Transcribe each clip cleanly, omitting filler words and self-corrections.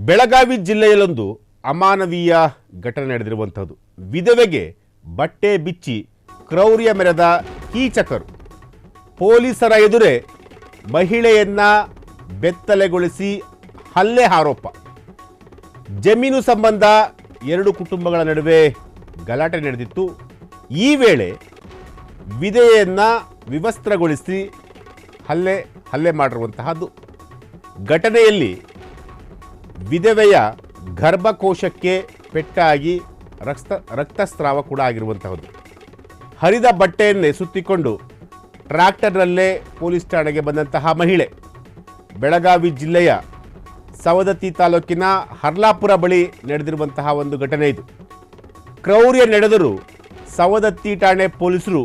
ಬೆಳಗಾವಿ ಜಿಲ್ಲೆಯಲ್ಲೊಂದು ಅಮಾನವೀಯ ಘಟನೆ ನಡೆದಿರುವಂಥದ್ದು. ವಿಧವೆಗೆ ಬಟ್ಟೆ ಬಿಚ್ಚಿ ಕ್ರೌರ್ಯ ಮೆರೆದ ಕೀಚಕರು ಪೊಲೀಸರ ಎದುರೇ ಮಹಿಳೆಯನ್ನ ಬೆತ್ತಲೆಗೊಳಿಸಿ ಹಲ್ಲೆ ಆರೋಪ. ಜಮೀನು ಸಂಬಂಧ ಎರಡು ಕುಟುಂಬಗಳ ನಡುವೆ ಗಲಾಟೆ ನಡೆದಿತ್ತು. ಈ ವೇಳೆ ವಿಧವೆಯನ್ನ ವಿವಸ್ತ್ರಗೊಳಿಸಿ ಹಲ್ಲೆ ಮಾಡಿರುವಂತಹದ್ದು. ಘಟನೆಯಲ್ಲಿ ವಿಧವೆಯ ಗರ್ಭಕೋಶಕ್ಕೆ ಪೆಟ್ಟಾಗಿ ರಕ್ತಸ್ರಾವ ಕೂಡ ಆಗಿರುವಂತಹದ್ದು. ಹರಿದ ಬಟ್ಟೆಯನ್ನೇ ಸುತ್ತಿಕೊಂಡು ಟ್ರ್ಯಾಕ್ಟರ್ನಲ್ಲೇ ಪೊಲೀಸ್ ಠಾಣೆಗೆ ಬಂದಂತಹ ಮಹಿಳೆ ಬೆಳಗಾವಿ ಜಿಲ್ಲೆಯ ಸವದತ್ತಿ ತಾಲೂಕಿನ ಹರ್ಲಾಪುರ ಬಳಿ ನಡೆದಿರುವಂತಹ ಒಂದು ಘಟನೆ ಇದು. ಕ್ರೌರ್ಯ ನಡೆದರೂ ಸವದತ್ತಿ ಠಾಣೆ ಪೊಲೀಸರು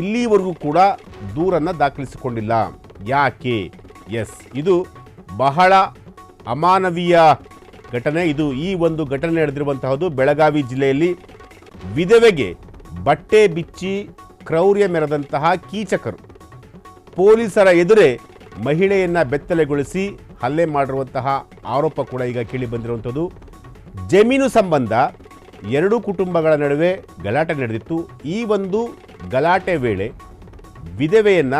ಇಲ್ಲಿವರೆಗೂ ಕೂಡ ದೂರನ್ನು ದಾಖಲಿಸಿಕೊಂಡಿಲ್ಲ. ಯಾಕೆ? ಇದು ಬಹಳ ಅಮಾನವೀಯ ಘಟನೆ. ಈ ಒಂದು ಘಟನೆ ನಡೆದಿರುವಂತಹದ್ದು ಬೆಳಗಾವಿ ಜಿಲ್ಲೆಯಲ್ಲಿ. ವಿಧವೆಗೆ ಬಟ್ಟೆ ಬಿಚ್ಚಿ ಕ್ರೌರ್ಯ ಮೆರೆದಂತಹ ಕೀಚಕರು ಪೊಲೀಸರ ಎದುರೇ ಮಹಿಳೆಯನ್ನ ಬೆತ್ತಲೆಗೊಳಿಸಿ ಹಲ್ಲೆ ಮಾಡಿರುವಂತಹ ಆರೋಪ ಕೂಡ ಈಗ ಕೇಳಿ ಬಂದಿರುವಂಥದ್ದು. ಜಮೀನು ಸಂಬಂಧ ಎರಡು ಕುಟುಂಬಗಳ ನಡುವೆ ಗಲಾಟೆ ನಡೆದಿತ್ತು. ಈ ಒಂದು ಗಲಾಟೆ ವೇಳೆ ವಿಧವೆಯನ್ನ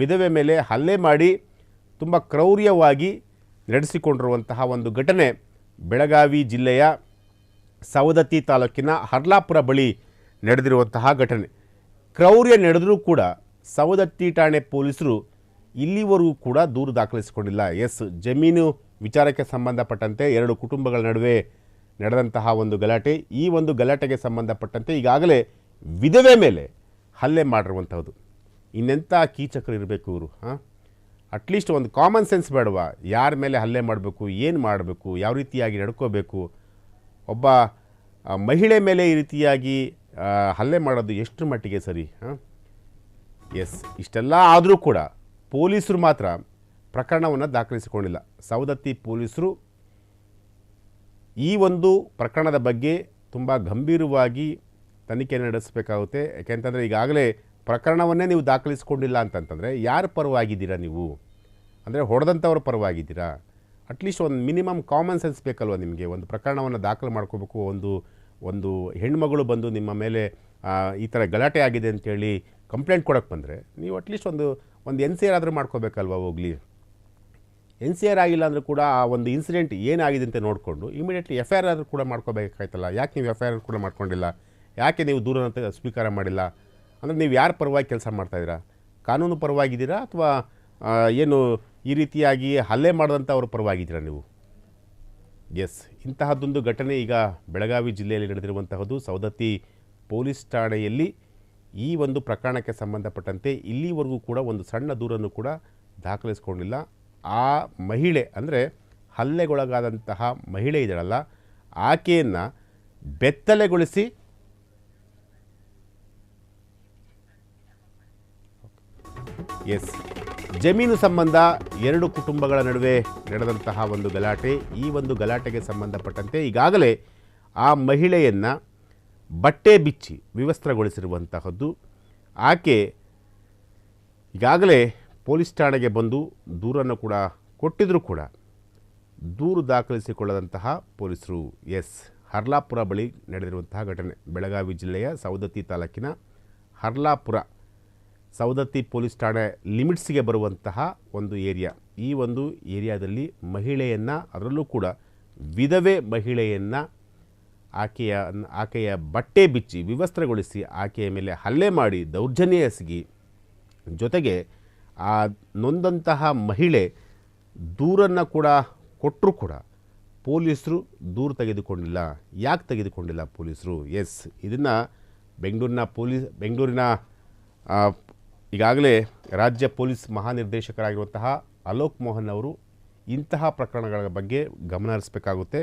ವಿಧವೆ ಮೇಲೆ ಹಲ್ಲೆ ಮಾಡಿ ತುಂಬ ಕ್ರೌರ್ಯವಾಗಿ ನಡೆಸಿಕೊಂಡಿರುವಂತಹ ಒಂದು ಘಟನೆ ಬೆಳಗಾವಿ ಜಿಲ್ಲೆಯ ಸವದತ್ತಿ ತಾಲೂಕಿನ ಹರ್ಲಾಪುರ ಬಳಿ ನಡೆದಿರುವಂತಹ ಘಟನೆ. ಕ್ರೌರ್ಯ ನಡೆದರೂ ಕೂಡ ಸವದತ್ತಿ ಠಾಣೆ ಪೊಲೀಸರು ಇಲ್ಲಿವರೆಗೂ ಕೂಡ ದೂರು ದಾಖಲಿಸಿಕೊಂಡಿಲ್ಲ. ಜಮೀನು ವಿಚಾರಕ್ಕೆ ಸಂಬಂಧಪಟ್ಟಂತೆ ಎರಡು ಕುಟುಂಬಗಳ ನಡುವೆ ನಡೆದಂತಹ ಒಂದು ಗಲಾಟೆ. ಈ ಒಂದು ಗಲಾಟೆಗೆ ಸಂಬಂಧಪಟ್ಟಂತೆ ಈಗಾಗಲೇ ವಿಧವೆ ಮೇಲೆ ಹಲ್ಲೆ ಮಾಡಿರುವಂಥದ್ದು. ಇನ್ನೆಂಥ ಕೀಚಕರು ಇರಬೇಕು ಇವರು? ಅಟ್ಲೀಸ್ಟ್ ಒಂದು ಕಾಮನ್ ಸೆನ್ಸ್ ಬೇಡವಾ? ಯಾರ ಮೇಲೆ ಹಲ್ಲೆ ಮಾಡಬೇಕು, ಏನು ಮಾಡಬೇಕು, ಯಾವ ರೀತಿಯಾಗಿ ನಡ್ಕೋಬೇಕು? ಒಬ್ಬ ಮಹಿಳೆ ಮೇಲೆ ಈ ರೀತಿಯಾಗಿ ಹಲ್ಲೆ ಮಾಡೋದು ಎಷ್ಟು ಮಟ್ಟಿಗೆ ಸರಿ? ಇಷ್ಟೆಲ್ಲ ಆದರೂ ಕೂಡ ಪೊಲೀಸರು ಮಾತ್ರ ಪ್ರಕರಣವನ್ನು ದಾಖಲಿಸಿಕೊಂಡಿಲ್ಲ. ಸವದತ್ತಿ ಪೊಲೀಸರು ಈ ಒಂದು ಪ್ರಕರಣದ ಬಗ್ಗೆ ತುಂಬ ಗಂಭೀರವಾಗಿ ತನಿಖೆ ನಡೆಸಬೇಕಾಗುತ್ತೆ. ಯಾಕೆಂತಂದರೆ ಈಗಾಗಲೇ ಪ್ರಕರಣವನ್ನೇ ನೀವು ದಾಖಲಿಸಿಕೊಂಡಿಲ್ಲ ಅಂತಂತಂದರೆ ಯಾರ ಪರವಾಗಿದ್ದೀರಾ ನೀವು? ಅಂದರೆ ಹೊಡೆದಂಥವ್ರ ಪರವಾಗಿದ್ದೀರಾ? ಅಟ್ಲೀಸ್ಟ್ ಒಂದು ಮಿನಿಮಮ್ ಕಾಮನ್ ಸೆನ್ಸ್ ಬೇಕಲ್ವ ನಿಮಗೆ? ಒಂದು ಪ್ರಕರಣವನ್ನು ದಾಖಲು ಮಾಡ್ಕೋಬೇಕು. ಒಂದು ಹೆಣ್ಮಗಳು ಬಂದು ನಿಮ್ಮ ಮೇಲೆ ಈ ಥರ ಗಲಾಟೆ ಆಗಿದೆ ಅಂತೇಳಿ ಕಂಪ್ಲೇಂಟ್ ಕೊಡೋಕ್ಕೆ ಬಂದರೆ ನೀವು ಅಟ್ಲೀಸ್ಟ್ ಒಂದು NCR ಆದರೂ ಮಾಡ್ಕೋಬೇಕಲ್ವ? ಹೋಗಲಿ, NCR ಆಗಿಲ್ಲ ಅಂದರೂ ಕೂಡ ಆ ಒಂದು ಇನ್ಸಿಡೆಂಟ್ ಏನಾಗಿದೆ ಅಂತ ನೋಡಿಕೊಂಡು ಇಮಿಡಿಯೇಟ್ಲಿ FIR ಆದರೂ ಕೂಡ ಮಾಡ್ಕೋಬೇಕಾಯ್ತಲ್ಲ. ಯಾಕೆ ನೀವು FIR ಕೂಡ ಮಾಡ್ಕೊಂಡಿಲ್ಲ? ಯಾಕೆ ನೀವು ದೂರನ್ನು ಸ್ವೀಕಾರ ಮಾಡಿಲ್ಲ? ಅಂದರೆ ನೀವು ಯಾರ ಪರವಾಗಿ ಕೆಲಸ ಮಾಡ್ತಾಯಿದ್ದೀರಾ? ಕಾನೂನು ಪರವಾಗಿದ್ದೀರಾ ಅಥವಾ ಏನು ಈ ರೀತಿಯಾಗಿ ಹಲ್ಲೆ ಮಾಡಿದಂಥವ್ರ ಪರವಾಗಿದ್ದೀರಾ ನೀವು? ಇಂತಹದ್ದೊಂದು ಘಟನೆ ಈಗ ಬೆಳಗಾವಿ ಜಿಲ್ಲೆಯಲ್ಲಿ ನಡೆದಿರುವಂತಹದ್ದು. ಸವದತ್ತಿ ಪೊಲೀಸ್ ಠಾಣೆಯಲ್ಲಿ ಈ ಒಂದು ಪ್ರಕರಣಕ್ಕೆ ಸಂಬಂಧಪಟ್ಟಂತೆ ಇಲ್ಲಿವರೆಗೂ ಕೂಡ ಒಂದು ಸಣ್ಣ ದೂರನ್ನು ಕೂಡ ದಾಖಲಿಸಿಕೊಂಡಿಲ್ಲ. ಆ ಮಹಿಳೆ ಅಂದರೆ ಹಲ್ಲೆಗೊಳಗಾದಂತಹ ಮಹಿಳೆ ಇದಳಲ್ಲ, ಆಕೆಯನ್ನು ಬೆತ್ತಲೆಗೊಳಿಸಿ ಜಮೀನು ಸಂಬಂಧ ಎರಡು ಕುಟುಂಬಗಳ ನಡುವೆ ನಡೆದಂತಹ ಒಂದು ಗಲಾಟೆ. ಈ ಒಂದು ಗಲಾಟೆಗೆ ಸಂಬಂಧಪಟ್ಟಂತೆ ಈಗಾಗಲೇ ಆ ಮಹಿಳೆಯನ್ನು ಬಟ್ಟೆ ಬಿಚ್ಚಿ ವಿವಸ್ತ್ರಗೊಳಿಸಿರುವಂತಹದ್ದು. ಆಕೆ ಈಗಾಗಲೇ ಪೊಲೀಸ್ ಠಾಣೆಗೆ ಬಂದು ದೂರನ್ನು ಕೂಡ ಕೊಟ್ಟಿದ್ದರೂ ಕೂಡ ದೂರು ದಾಖಲಿಸಿಕೊಳ್ಳದಂತಹ ಪೊಲೀಸರು. ಹರ್ಲಾಪುರ ಬಳಿ ನಡೆದಿರುವಂತಹ ಘಟನೆ ಬೆಳಗಾವಿ ಜಿಲ್ಲೆಯ ಸವದತ್ತಿ ತಾಲೂಕಿನ ಹರ್ಲಾಪುರ ಸವದತ್ತಿ ಪೊಲೀಸ್ ಠಾಣೆ ಲಿಮಿಟ್ಸ್ಗೆ ಬರುವಂತಹ ಒಂದು ಏರಿಯಾ. ಈ ಒಂದು ಏರಿಯಾದಲ್ಲಿ ಮಹಿಳೆಯನ್ನು, ಅದರಲ್ಲೂ ಕೂಡ ವಿಧವೆ ಮಹಿಳೆಯನ್ನು ಆಕೆಯ ಬಟ್ಟೆ ಬಿಚ್ಚಿ ವಿವಸ್ತ್ರಗೊಳಿಸಿ ಆಕೆಯ ಮೇಲೆ ಹಲ್ಲೆ ಮಾಡಿ ದೌರ್ಜನ್ಯ ಎಸಗಿ, ಜೊತೆಗೆ ಆ ನೊಂದಂತಹ ಮಹಿಳೆ ದೂರನ್ನು ಕೂಡ ಕೊಟ್ಟರೂ ಕೂಡ ಪೊಲೀಸರು ದೂರು ತೆಗೆದುಕೊಂಡಿಲ್ಲ. ಯಾಕೆ ತೆಗೆದುಕೊಂಡಿಲ್ಲ ಪೊಲೀಸರು? ಇದನ್ನು ಬೆಂಗಳೂರಿನ ಈಗಾಗಲೇ ರಾಜ್ಯ ಪೊಲೀಸ್ ಮಹಾನಿರ್ದೇಶಕರಾಗಿರುವಂತಹ ಅಲೋಕ್ ಮೋಹನ್ ಅವರು ಇಂತಹ ಪ್ರಕರಣಗಳ ಬಗ್ಗೆ ಗಮನ ಹರಿಸಬೇಕಾಗುತ್ತೆ.